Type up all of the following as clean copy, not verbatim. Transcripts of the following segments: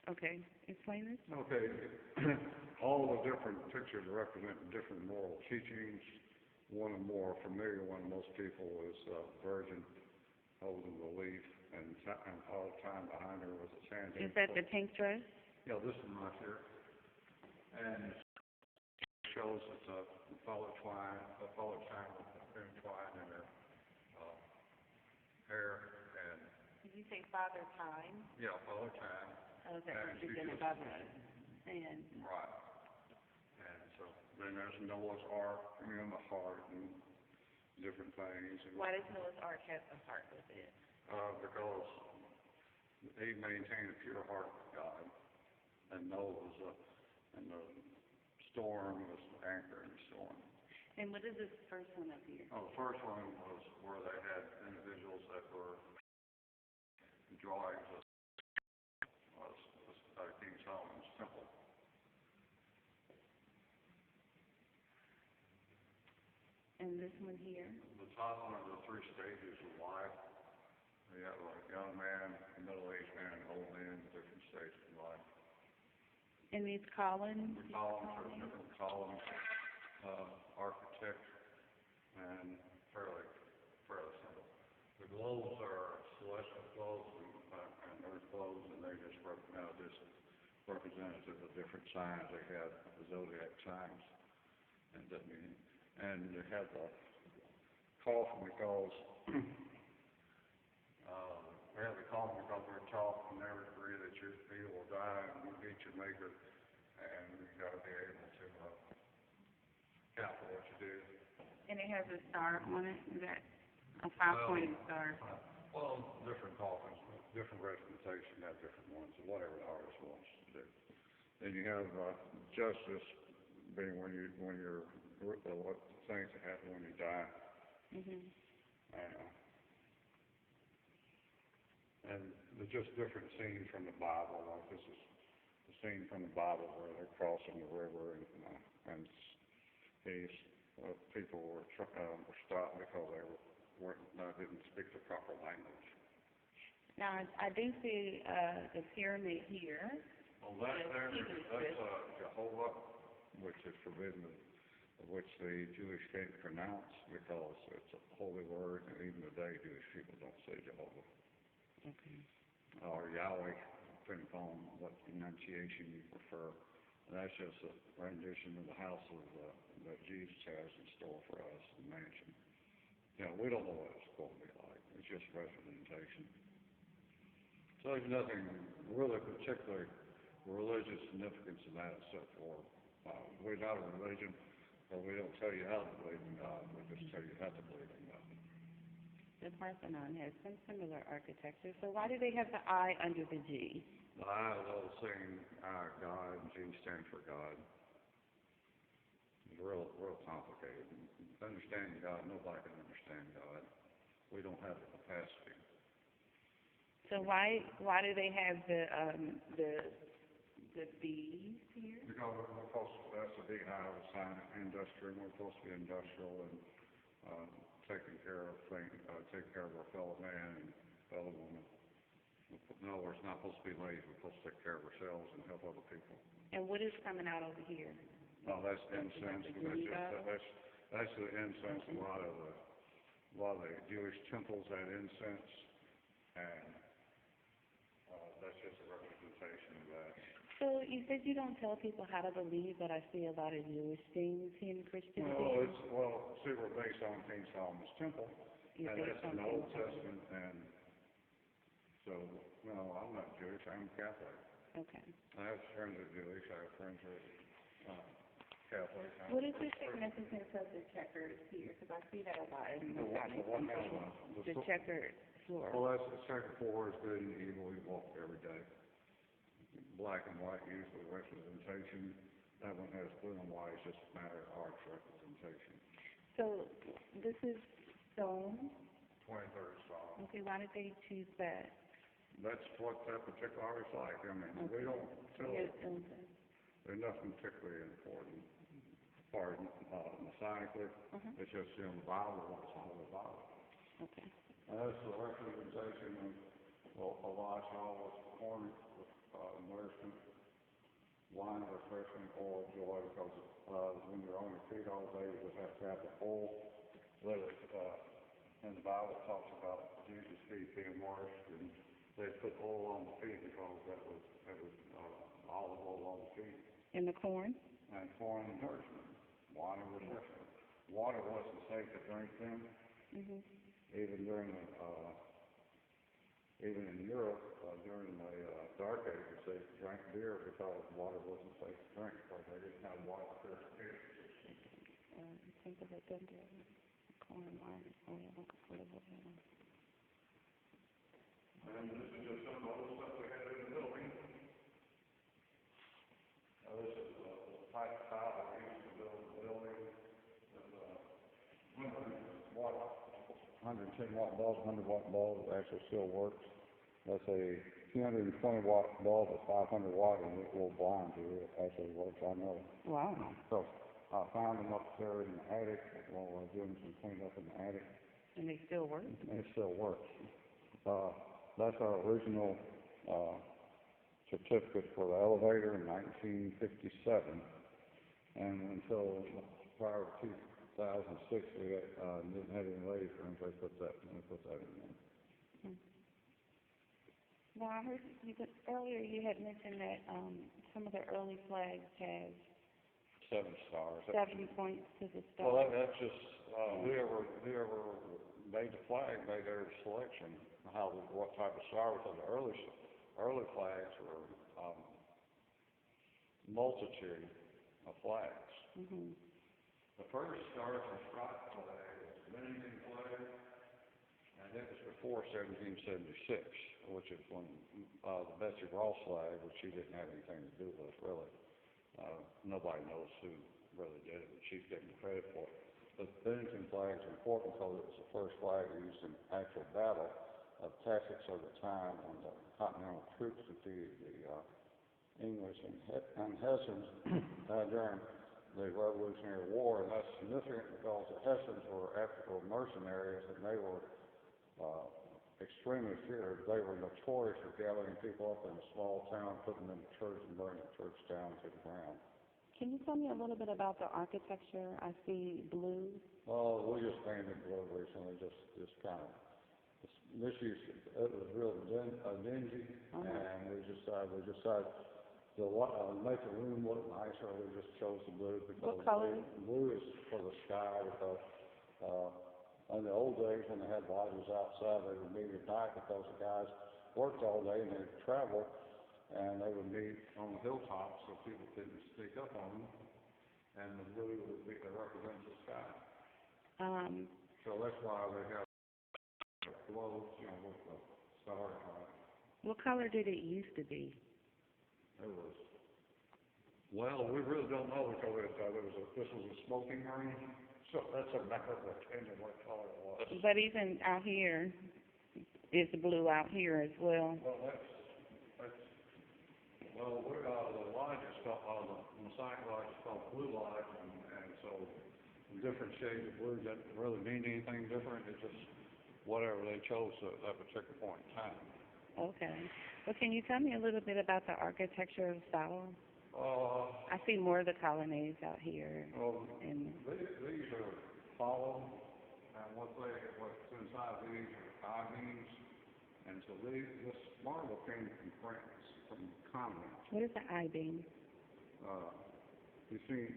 Okay, explain this. Okay, all the different pictures represent different moral teachings. One of the more familiar one to most people is Virgin holding the leaf, and all the time behind her was a sand. Is that the pink dress? Yeah, this one right here. And it shows it's a follow time with twine in her hair. And Did you say Father Time? yeah, follow time. Oh, that represented by the sand. Right. And so then there's Noah's Ark and the heart and different things. And, Why does Noah's Ark have a heart with it? because he maintained a pure heart with God, and Noah was and the storm was anchor in the storm. And what is this first one up here? Oh, the first one was where they had individuals that were drawings of King Solomon's temple. And this one here? The top one of the three stages of life. You have a young man, a middle-aged man, an old man, different stages of life. And these columns? The columns are different columns, architect, and fairly simple. The globes are celestial globes and earth globes, and they're just representative of different signs. They have the zodiac signs, and they have the coffin because we're taught and never agree that you will die and you meet your maker, and you've got to be able to count for what you do. And it has a star on it? Is that a five-pointed star? Well, different coffins, different representation have different ones, whatever the artist wants to do. Then you have justice being what things that happen when you die. Mm-hmm. And there's just different scenes from the Bible. Like this is the scene from the Bible where they're crossing the river, and people were stopped because they didn't speak the proper language. Now, I do see the pyramid here. Well, that's Jehovah, which is forbidden, which the Jewish can't pronounce because it's a holy word, and even today Jewish people don't say Jehovah. Okay. Or Yahweh, depending upon what pronunciation you prefer. And that's just a rendition of the house that Jesus has in store for us, the mansion. We don't know what it's going to be like. It's just representation. So there's nothing really particular religious significance in that except for we're not a religion, but we don't tell you how to believe in God. We just tell you how to believe in God. The Parthenon has some similar architecture, so why do they have the I under the G? The I is all saying God, and G stands for God. It's real complicated. Understanding God, nobody can understand God. We don't have the capacity. So why do they have the B's here? Because that's the big I was sign industrial. We're supposed to be industrial and taking care of our fellow man and fellow woman. No, we're not supposed to be lazy. We're supposed to take care of ourselves and help other people. And what is coming out over here? Oh, that's incense. That's the incense. A lot of the Jewish temples had incense, and that's just a representation of that. So you said you don't tell people how to believe, but I see a lot of Jewish things in Christianity. We're based on King Solomon's temple, and that's an Old Testament, and so, no, I'm not Jewish, I'm Catholic. Okay. I have friends that are Jewish, I have friends that are Catholic. What is the significance of the checkers here? Because I see that a lot in Masonic. The checkered floor. Well, that's the checkered floor is good and evil. We walk every day. Black and white usually representation. That one has blue and white. It's just a matter of arch representation. So this is stone? 23rd stone. Okay, why did they choose that? That's what that particular artist like. I mean, we don't tell Yes, there's nothing particularly important. Pardon, Masonically, it's just the Bible, what's the whole Bible. Okay. That's the representation of Elisha was performing, nurse wine, refreshment, or joy, because when you're on your feet all day, you just have to have the oil. Let it, in the Bible it talks about Jesus' feet being washed, and they put oil on the feet because that was olive oil on the feet. And the corn? And corn and nourishment, wine and refreshment. Water wasn't safe to drink then. Mm-hmm. Even during even in Europe, during the Dark Ages, they drank beer because water wasn't safe to drink, because they didn't have water purification. Think of it under corn, wine, oil, olive oil. And this is just some of the other stuff we had in the building. This is the pipe tile we used to build the building. 110 watt bulb, 100 watt bulb actually still works. That's a 220 watt bulb at 500 watt, and it will blind you. It actually works, I know. Wow. So I found them up there in the attic while we were doing some cleanup in the attic. And they still work? And it still works. That's our original certificate for the elevator in 1957, and until prior to 2006, we didn't have any ladies rooms. They put that in there. Now, I heard earlier you had mentioned that some of the early flags have 7 stars. 7 points to the star. Well, that's just whoever made the flag made their selection. What type of star? Because the early flags were multitude of flags. Mm-hmm. The first Stars and Stripes flag was the Dominican flag, and it was before 1776, which is when the Betsy Ross flag, which she didn't have anything to do with, really. Nobody knows who really did it, but she's getting credit for it. The Dominican flag is important because it was the first flag used in actual battle of tactics of the time when the Continental troops defeated the English and Hessians during the Revolutionary War, and that's significant because the Hessians were African mercenaries, and they were extremely feared. They were notorious for gathering people up in a small town, putting them in the church, and burning the church down to the ground. Can you tell me a little bit about the architecture? I see blue. Well, we just painted blue recently, just kind of. This year, it was real dingy, and we decided to make the room look nicer. We just chose the blue because what color? Blue is for the sky, because in the old days when they had lodges outside, they would meet at night because the guys worked all day and they'd travel, and they would meet on the hilltops so people couldn't sneak up on them, and the blue represents the sky. So that's why they have globes, with the stars on it. What color did it used to be? It was, well, we really don't know because this was a smoking room, so that's a matter of opinion what color it was. But even out here, is the blue out here as well? Well, the lodge is called, the Masonic lodge is called Blue Lodge, and so different shades of blue doesn't really mean anything different. It's just whatever they chose at that particular point in time. Okay. Well, can you tell me a little bit about the architectural style? I see more of the colonnades out here. Well, and these are hollow, and what's inside these are I-beams, and so this marble came from France, from the continent. What is the I-beam? You see,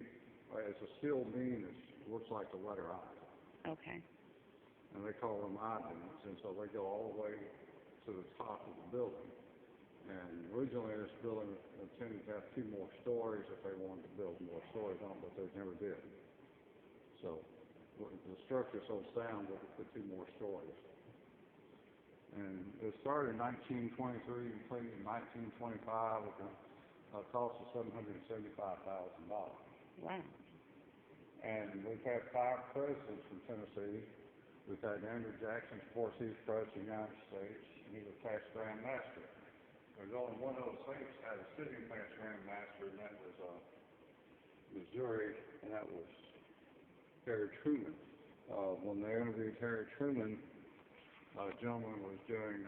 it's a steel beam that looks like the letter I. Okay. And they call them I-beams, and so they go all the way to the top of the building. And originally this building intended to have 2 more stories if they wanted to build more stories on it, but they never did. So the structure is so sound that they put 2 more stories. And it started in 1923 and completed in 1925 with a cost of $775,000. Wow. And we've had 5 presidents from Tennessee. We've had Andrew Jackson, of course, he's president of the United States, and he was past Grand Master. There's only one of those states that had a sitting past Grand Master, and that was Missouri, and that was Harry Truman. When they interviewed Harry Truman, a gentleman was doing